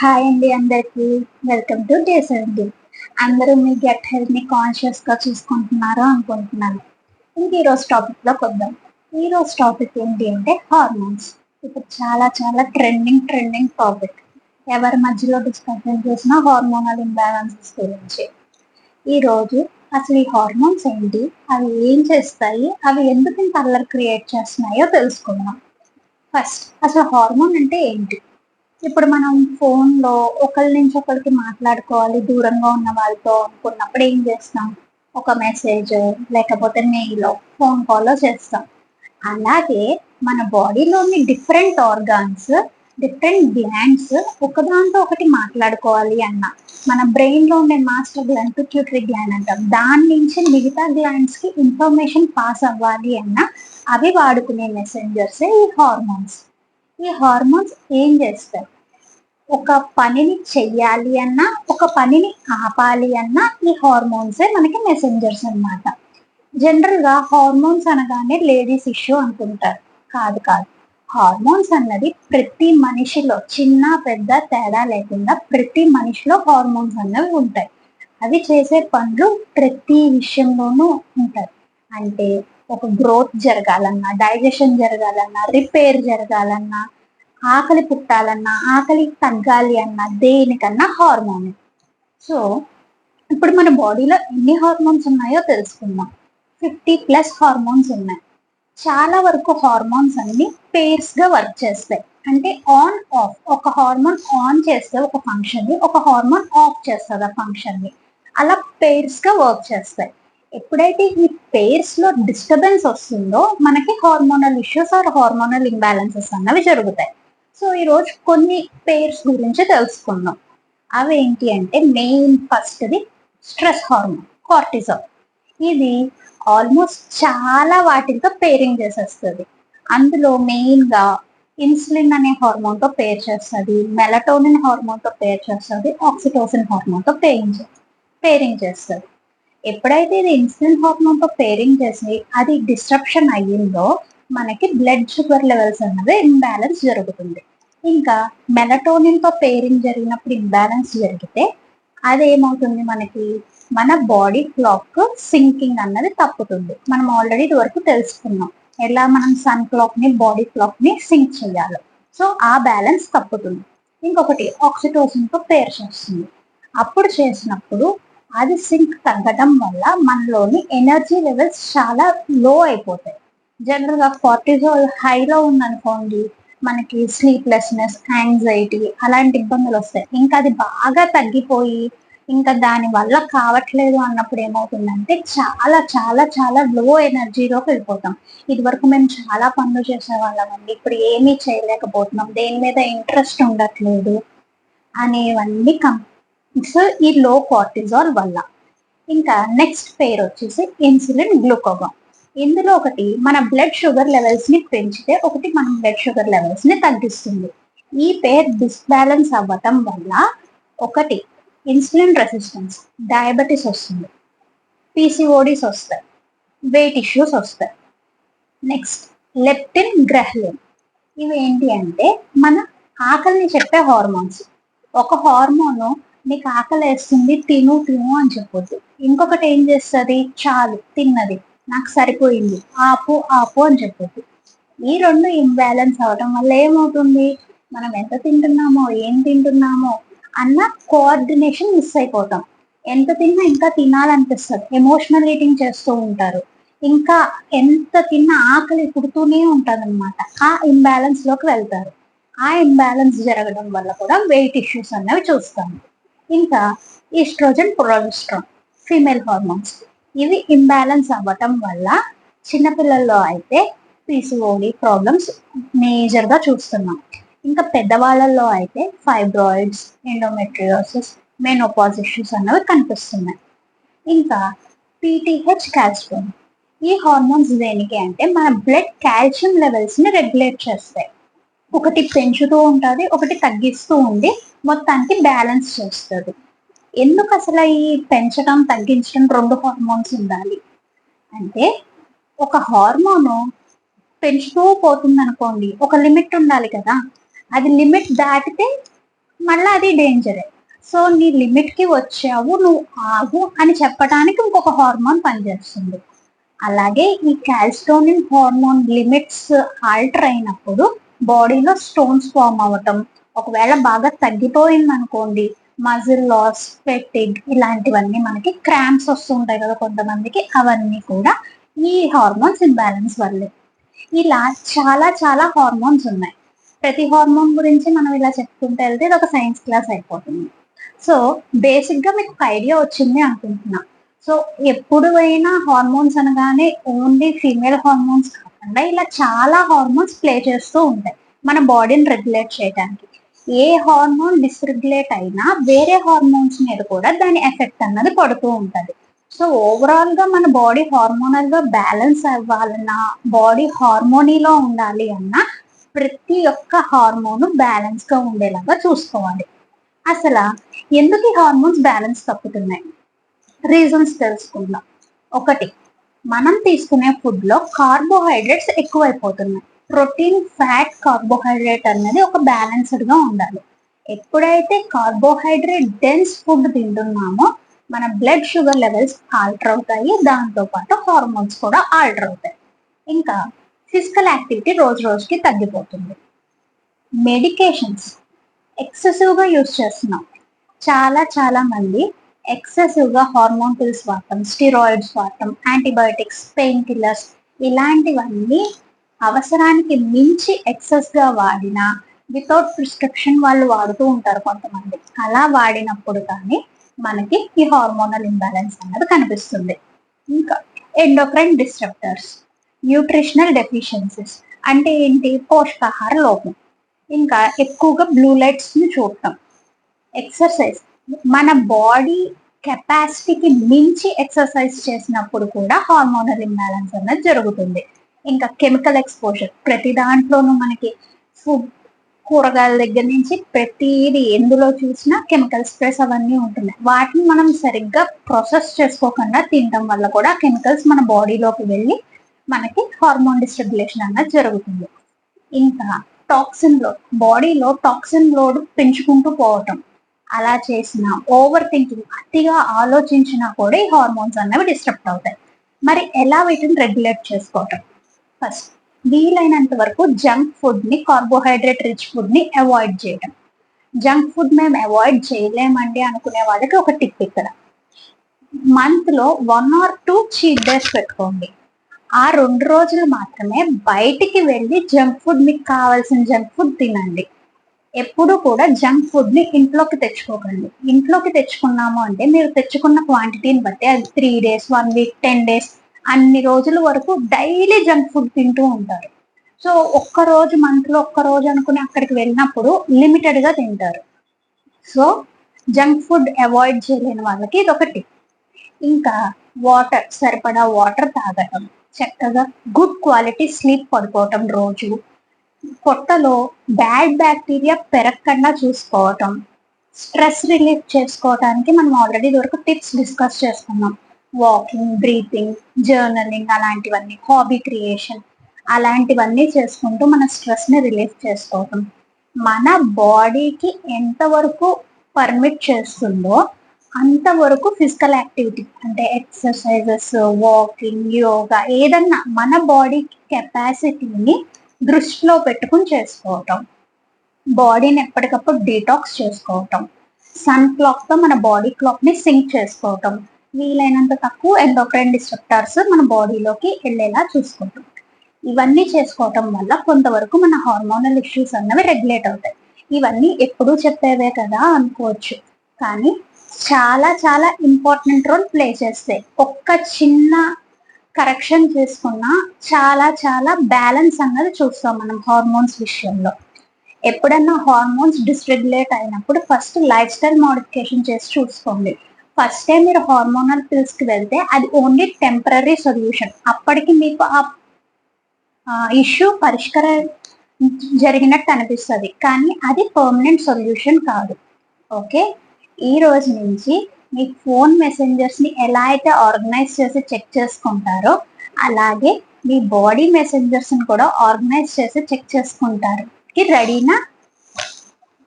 Hi అండి అందరికి. Welcome to day 70. అందరూ మీ గెట్ హెల్త్ ని కాన్షియస్ గా చూసుకుంటున్నారు అనుకుంటున్నాను. ఇంక ఈరోజు టాపిక్ లోకి వద్దాం. ఈరోజు టాపిక్ ఏంటి అంటే హార్మోన్స్. ఇప్పుడు చాలా చాలా ట్రెండింగ్ టాపిక్. ఎవరి మధ్యలో డిస్కషన్ చేసినా హార్మోనల్ ఇంబ్యాలెన్సెస్ గురించి. ఈ రోజు అసలు ఈ హార్మోన్స్ ఏంటి, అవి ఏం చేస్తాయి, అవి ఎందుకు ఇంత అల్లరి క్రియేట్ చేస్తున్నాయో తెలుసుకుందాం. ఫస్ట్ అసలు హార్మోన్ అంటే ఏంటి? ఇప్పుడు మనం ఫోన్లో ఒకరి నుంచి ఒకరికి మాట్లాడుకోవాలి దూరంగా ఉన్న వాళ్ళతో అనుకున్నప్పుడు ఏం చేస్తాం? ఒక మెసేజ్ లేకపోతే మెయిల్ ఫోన్ కాల్ చేస్తాం. అలాగే మన బాడీలోని డిఫరెంట్ ఆర్గాన్స్, డిఫరెంట్ గ్లాండ్స్ ఒకదాంతో ఒకటి మాట్లాడుకోవాలి అన్న మన బ్రెయిన్ లో ఉండే మాస్టర్ గ్లాండ్ పిట్యూటరీ గ్లాండ్ అంటాం. దాని నుంచి మిగతా గ్లాండ్స్ కి ఇన్ఫర్మేషన్ పాస్ అవ్వాలి అన్న అవి వాడుకునే మెసెంజర్స్ ఈ హార్మోన్స్. ఈ హార్మోన్స్ ఏం చేస్తాయి? ఒక పనిని చెయ్యాలి అన్నా, ఒక పనిని ఆపాలి అన్నా ఈ హార్మోన్సే మనకి మెసెంజర్స్ అన్నమాట. జనరల్ గా హార్మోన్స్ అనగానే లేడీస్ ఇష్యూ అనుకుంటారు. కాదు కాదు. హార్మోన్స్ అన్నది ప్రతి మనిషిలో చిన్న పెద్ద తేడా లేకుండా ప్రతి మనిషిలో హార్మోన్స్ అన్నవి ఉంటాయి. అవి చేసే పనులు ప్రతి విషయంలోనూ ఉంటాయి. అంటే ఒక గ్రోత్ జరగాలన్నా, డైజెషన్ జరగాలన్నా, రిపేర్ జరగాలన్నా, ఆకలి పుట్టాలన్నా, ఆకలి తగ్గాలి అన్నా, దేనికన్నా హార్మోన్. సో ఇప్పుడు మన బాడీలో ఎన్ని హార్మోన్స్ ఉన్నాయో తెలుసుకుందాం. 50+ హార్మోన్స్ ఉన్నాయి. చాలా వరకు హార్మోన్స్ అన్ని పేర్స్ గా వర్క్ చేస్తాయి. అంటే ఆన్ ఆఫ్. ఒక హార్మోన్ ఆన్ చేస్తే ఒక ఫంక్షన్ ని, ఒక హార్మోన్ ఆఫ్ చేస్తుంది ఆ ఫంక్షన్ ని. అలా పేర్స్ గా వర్క్ చేస్తాయి. ఎప్పుడైతే ఈ పేర్స్ లో డిస్టర్బెన్స్ వస్తుందో మనకి hormonal issues or hormonal imbalances అన్నవి జరుగుతాయి. సో ఈ రోజు కొన్ని పేర్స్ గురించి తెలుసుకుందాం. అవి ఏంటి అంటే మెయిన్ ఫస్ట్ది స్ట్రెస్ హార్మోన్ కార్టిజాల్. ఇది ఆల్మోస్ట్ చాలా వాటితో పేరింగ్ చేసేస్తుంది. అందులో మెయిన్ గా ఇన్సులిన్ అనే హార్మోన్ తో పేర్ చేస్తుంది, మెలటోనిన్ హార్మోన్ తో పేర్ చేస్తుంది, ఆక్సిటోసిన్ హార్మోన్ తో పేరింగ్ చేస్తుంది. ఎప్పుడైతే ఇది ఇన్సులిన్ హార్మోన్ తో పేరింగ్ చేసి అది డిస్ట్రప్షన్ అయ్యిందో మనకి బ్లడ్ షుగర్ లెవెల్స్ అన్నది ఇంబ్యాలెన్స్ జరుగుతుంది. ఇంకా మెలటోనిన్ తో పేరింగ్ జరిగినప్పుడు ఇంబ్యాలెన్స్ జరిగితే అదేమవుతుంది, మనకి మన బాడీ క్లాక్ సింకింగ్ అన్నది తప్పుతుంది. మనం ఆల్రెడీ ఇది వరకు తెలుసుకున్నాం ఎలా మనం సన్ క్లాక్ ని బాడీ క్లాక్ ని సింక్ చేయాలి. సో ఆ బ్యాలెన్స్ తప్పుతుంది. ఇంకొకటి ఆక్సిటోసిన్ తో పేర్ చేస్తుంది. అప్పుడు చేసినప్పుడు అది సింక్ తగ్గడం వల్ల మనలోని ఎనర్జీ లెవెల్స్ చాలా లో అయిపోతాయి. జనరల్ గా కార్టిజాల్ హైలో ఉందనుకోండి, మనకి స్లీప్లెస్నెస్, యాంగ్జైటీ అలాంటి ఇబ్బందులు వస్తాయి. ఇంకా అది బాగా తగ్గిపోయి ఇంకా దాని వల్ల కావట్లేదు అన్నప్పుడు ఏమవుతుందంటే చాలా చాలా చాలా లో ఎనర్జీలోకి వెళ్ళిపోతాం. ఇది వరకు మేము చాలా పనులు చేసేవాళ్ళం అండి, ఇప్పుడు ఏమీ చేయలేకపోతున్నాం, దేని మీద ఇంట్రెస్ట్ ఉండట్లేదు అనేవన్నీ ఈ లో కార్టిజాల్ వల్ల. ఇంకా నెక్స్ట్ పేరు వచ్చేసి ఇన్సులిన్ గ్లూకోగాన్. ఇందులో ఒకటి మన బ్లడ్ షుగర్ లెవెల్స్ ని పెంచితే, ఒకటి మన బ్లడ్ షుగర్ లెవెల్స్ ని తగ్గిస్తుంది. ఈ పేర్ డిస్బ్యాలెన్స్ అవ్వటం వల్ల ఒకటి ఇన్సులిన్ రెసిస్టెన్స్, డయాబెటీస్ వస్తుంది, పీసీఓడిస్ వస్తాయి, వెయిట్ ఇష్యూస్ వస్తాయి. Next leptin, ghrelin. ఇవి ఏంటి అంటే మన ఆకలిని చెప్పే హార్మోన్స్. ఒక హార్మోన్ నీకు ఆకలి వేస్తుంది తిను తిను అని చెప్పొద్దు. ఇంకొకటి ఏం చేస్తుంది, చాలు తిన్నది నాకు సరిపోయింది ఆపు ఆపు అని చెప్పొద్దు. ఈ రెండు ఇంబ్యాలెన్స్ అవడం వల్ల ఏమవుతుంది, మనం ఎంత తింటున్నామో ఏం తింటున్నామో అన్న కోఆర్డినేషన్ మిస్ అయిపోతాం. ఎంత తిన్నా ఇంకా తినాలనిపిస్తుంది, ఎమోషనల్ ఈటింగ్ చేస్తూ ఉంటారు, ఇంకా ఎంత తిన్నా ఆకలి పుడుతూనే ఉంటుంది అనమాట. ఆ ఇంబ్యాలెన్స్ లోకి వెళ్తారు. ఆ ఇంబ్యాలెన్స్ జరగడం వల్ల కూడా వెయిట్ ఇష్యూస్ అన్నవి చూస్తాము. ఇంకా ఈస్ట్రోజన్, ప్రొజెస్ట్రాన్ ఫీమేల్ హార్మోన్స్. ఇవి ఇంబ్యాలెన్స్ అవ్వటం వల్ల చిన్నపిల్లల్లో అయితే పీసీఓడి ప్రాబ్లమ్స్ మేజర్ గా చూస్తున్నాం. ఇంకా పెద్దవాళ్ళల్లో అయితే ఫైబ్రాయిడ్స్, ఎండోమెట్రియోసిస్, మెనోపాజ్ ఇష్యూస్ అన్నవి కనిపిస్తున్నాయి. ఇంకా పీటీహెచ్, కాల్షియం. ఈ హార్మోన్స్ దేనికి అంటే మన బ్లడ్ కాల్షియం లెవెల్స్ ని రెగ్యులేట్ చేస్తాయి. ఒకటి పెంచుతూ ఉంటుంది, ఒకటి తగ్గిస్తూ ఉండి మొత్తానికి బ్యాలెన్స్ చేస్తుంది. ఎందుకు అసలు ఈ పెంచడం తగ్గించడం రెండు హార్మోన్స్ ఉండాలి అంటే, ఒక హార్మోను పెంచుతూ పోతుంది అనుకోండి, ఒక లిమిట్ ఉండాలి కదా. అది లిమిట్ దాటితే మళ్ళీ అది డేంజరే. సో నీ లిమిట్ కి వచ్చావు, నువ్వు ఆగు అని చెప్పడానికి ఇంకొక హార్మోన్ పనిచేస్తుంది. అలాగే ఈ కాల్సిటోనిన్ హార్మోన్ లిమిట్స్ ఆల్టర్ అయినప్పుడు బాడీలో స్టోన్స్ ఫామ్ అవ్వటం, ఒకవేళ బాగా తగ్గిపోయింది అనుకోండి, మజిల్ లాస్, ఫెటిగ్ ఇలాంటివన్నీ, మనకి క్రాంప్స్ వస్తుంటాయి కదా కొంతమందికి, అవన్నీ కూడా ఈ హార్మోన్స్ ఇంబ్యాలెన్స్ వల్లే. ఇలా చాలా చాలా హార్మోన్స్ ఉన్నాయి. ప్రతి హార్మోన్ గురించి మనం ఇలా చెప్పుకుంటూ వెళ్తే ఇది ఒక సైన్స్ క్లాస్ అయిపోతుంది. సో బేసిక్ గా మీకు ఒక ఐడియా వచ్చింది అనుకుంటున్నా. సో ఎప్పుడు అయినా హార్మోన్స్ అనగానే ఓన్లీ ఫీమేల్ హార్మోన్స్ కాకుండా ఇలా చాలా హార్మోన్స్ ప్లే చేస్తూ ఉంటాయి మన బాడీని రెగ్యులేట్ చేయడానికి. ఏ హార్మోన్ డిస్రెగ్యులేట్ అయినా వేరే హార్మోన్స్ మీద కూడా దాని ఎఫెక్ట్ అన్నది పడుతూ ఉంటది. సో ఓవరాల్ గా మన బాడీ హార్మోనల్ గా బ్యాలెన్స్ అవ్వాలన్నా, బాడీ హార్మోనీలో ఉండాలి అన్నా ప్రతి ఒక్క హార్మోన్ బ్యాలెన్స్ గా ఉండేలాగా చూసుకోవాలి. అసలు ఎందుకు ఈ హార్మోన్స్ బ్యాలెన్స్ తప్పుతున్నాయి, రీజన్స్ తెలుసుకుందాం. ఒకటి, మనం తీసుకునే ఫుడ్ లో కార్బోహైడ్రేట్స్ ఎక్కువైపోతున్నాయి. ప్రోటీన్, ఫ్యాట్, కార్బోహైడ్రేట్ అనేది ఒక బ్యాలెన్స్డ్ గా ఉండాలి. ఎప్పుడైతే కార్బోహైడ్రేట్ డెన్స్ ఫుడ్ తింటున్నామో మన బ్లడ్ షుగర్ లెవెల్స్ ఆల్టర్ అవుతాయి, దాంతో పాటు హార్మోన్స్ కూడా ఆల్టర్ అవుతాయి. ఇంకా ఫిజికల్ యాక్టివిటీ రోజు రోజుకి తగ్గిపోతుంది. మెడికేషన్స్ ఎక్సెసివ్ గా యూజ్ చేస్తున్నాం. చాలా చాలా మంది ఎక్సెసివ్ గా హార్మోన్ పిల్స్ వాడటం, స్టిరాయిడ్స్ వాడటం, యాంటీబయోటిక్స్, పెయిన్ కిల్లర్స్ ఇలాంటివన్నీ అవసరానికి మించి ఎక్సెస్ గా వాడినా, వితౌట్ ప్రిస్క్రిప్షన్ వాళ్ళు వాడుతూ ఉంటారు కొంతమంది. అలా వాడినప్పుడు కానీ మనకి ఈ హార్మోనల్ ఇంబ్యాలెన్స్ అన్నది కనిపిస్తుంది. ఇంకా ఎండోక్రైన్ డిస్ట్రప్టర్స్, న్యూట్రిషనల్ డెఫిషియన్సీస్ అంటే ఏంటి, పోషకాహార లోపం, ఇంకా ఎక్కువగా బ్లూ లైట్స్ ని చూడటం, ఎక్సర్సైజ్, మన బాడీ కెపాసిటీకి మించి ఎక్సర్సైజ్ చేసినప్పుడు కూడా హార్మోనల్ ఇంబ్యాలెన్స్ అనేది జరుగుతుంది. ఇంకా కెమికల్ ఎక్స్పోజర్, ప్రతి దాంట్లోనూ మనకి ఫుడ్, కూరగాయల దగ్గర నుంచి ప్రతిది ఎందులో చూసినా కెమికల్ స్ప్రేస్ అవన్నీ ఉంటున్నాయి. వాటిని మనం సరిగ్గా ప్రాసెస్ చేసుకోకుండా తినడం వల్ల కూడా కెమికల్స్ మన బాడీలోకి వెళ్ళి మనకి హార్మోన్ డిస్రెగ్యులేషన్ అన్నది జరుగుతుంది. ఇంకా టాక్సిన్ లోడ్, బాడీలో టాక్సిన్ లోడ్ పెంచుకుంటూ పోవటం, అలా చేసిన ఓవర్ థింకింగ్, అతిగా ఆలోచించినా కూడా ఈ హార్మోన్స్ అనేవి డిస్టర్బ్ అవుతాయి. మరి ఎలా వీటిని రెగ్యులేట్ చేసుకోవటం? ఫస్ట్, వీలైనంత వరకు జంక్ ఫుడ్ ని, కార్బోహైడ్రేట్ రిచ్ ఫుడ్ ని అవాయిడ్ చేయడం. జంక్ ఫుడ్ మేము అవాయిడ్ చేయలేమండి అనుకునే వాళ్ళకి ఒక టిప్ ఇక్కడ, మంత్ లో 1 or 2 చీట్ డేస్ పెట్టుకోండి. ఆ 2 రోజులు మాత్రమే బయటికి వెళ్ళి జంక్ ఫుడ్, మీకు కావాల్సిన జంక్ ఫుడ్ తినండి. ఎప్పుడు కూడా జంక్ ఫుడ్ ని ఇంట్లోకి తెచ్చుకోకండి. ఇంట్లోకి తెచ్చుకున్నాము అంటే మీరు తెచ్చుకున్న క్వాంటిటీని బట్టి అది 3 days, 1 week, 10 days అన్ని రోజుల వరకు డైలీ జంక్ ఫుడ్ తింటూ ఉంటారు. సో ఒక్క రోజు, మంత్ లో ఒక్క రోజు అనుకుని అక్కడికి వెళ్ళినప్పుడు లిమిటెడ్ గా తింటారు. సో జంక్ ఫుడ్ అవాయిడ్ చేయలేని వాళ్ళకి ఇది ఒకటి. ఇంకా వాటర్, సరిపడా వాటర్ తాగటం, చక్కగా గుడ్ క్వాలిటీ స్లీప్ పడుకోవటం, రోజు పొట్టలో బ్యాడ్ బ్యాక్టీరియా పెరగకుండా చూసుకోవటం, స్ట్రెస్ రిలీఫ్ చేసుకోవడానికి మనం ఆల్రెడీ వరకు టిప్స్ డిస్కస్ చేసుకున్నాం. వాకింగ్, బ్రీతింగ్, జర్నలింగ్ అలాంటివన్నీ, హాబీ క్రియేషన్ అలాంటివన్నీ చేసుకుంటూ మన స్ట్రెస్ ని రిలీఫ్ చేసుకోవటం. మన బాడీకి ఎంతవరకు పర్మిట్ చేస్తుందో అంతవరకు ఫిజికల్ యాక్టివిటీ అంటే ఎక్సర్సైజెస్, వాకింగ్, యోగా ఏదన్నా మన బాడీ కెపాసిటీని దృష్టిలో పెట్టుకుని చేసుకోవటం. బాడీని ఎప్పటికప్పుడు డీటాక్స్ చేసుకోవటం, సన్ క్లాక్ తో మన బాడీ క్లాక్ ని సింక్ చేసుకోవటం, వీలైనంత తక్కువ ఎండోక్రైన్ డిస్ట్రప్టర్స్ మన బాడీలోకి వెళ్ళేలా చూసుకుంటాం. ఇవన్నీ చేసుకోవటం వల్ల కొంతవరకు మన హార్మోనల్ ఇష్యూస్ అన్నవి రెగ్యులేట్ అవుతాయి. ఇవన్నీ ఎప్పుడూ చెప్పేవే కదా అనుకోవచ్చు, కానీ చాలా చాలా ఇంపార్టెంట్ రోల్ ప్లే చేస్తాయి. ఒక్క చిన్న కరెక్షన్ చేసుకున్నా చాలా చాలా బ్యాలెన్స్ అన్నది చూస్తాం మనం హార్మోన్స్ విషయంలో. ఎప్పుడన్నా హార్మోన్స్ డిస్రెగ్యులేట్ అయినప్పుడు ఫస్ట్ లైఫ్ స్టైల్ మోడిఫికేషన్ చేసి చూసుకోండి. ఫస్ట్ టైం మీరు హార్మోనల్ పిల్స్ కి వెళ్తే అది ఓన్లీ టెంపరీ సొల్యూషన్, అప్పటికి మీకు ఆ ఇష్యూ పరిష్కారం జరిగినట్టు అనిపిస్తుంది, కానీ అది పర్మనెంట్ సొల్యూషన్ కాదు. ఓకే, ఈ రోజు నుంచి మీ ఫోన్ మెసెంజర్స్ ని ఎలా అయితే ఆర్గనైజ్ చేసి చెక్ చేసుకుంటారో అలాగే మీ బాడీ మెసెంజర్స్ ని కూడా ఆర్గనైజ్ చేసి చెక్ చేసుకుంటారు. రెడీనా?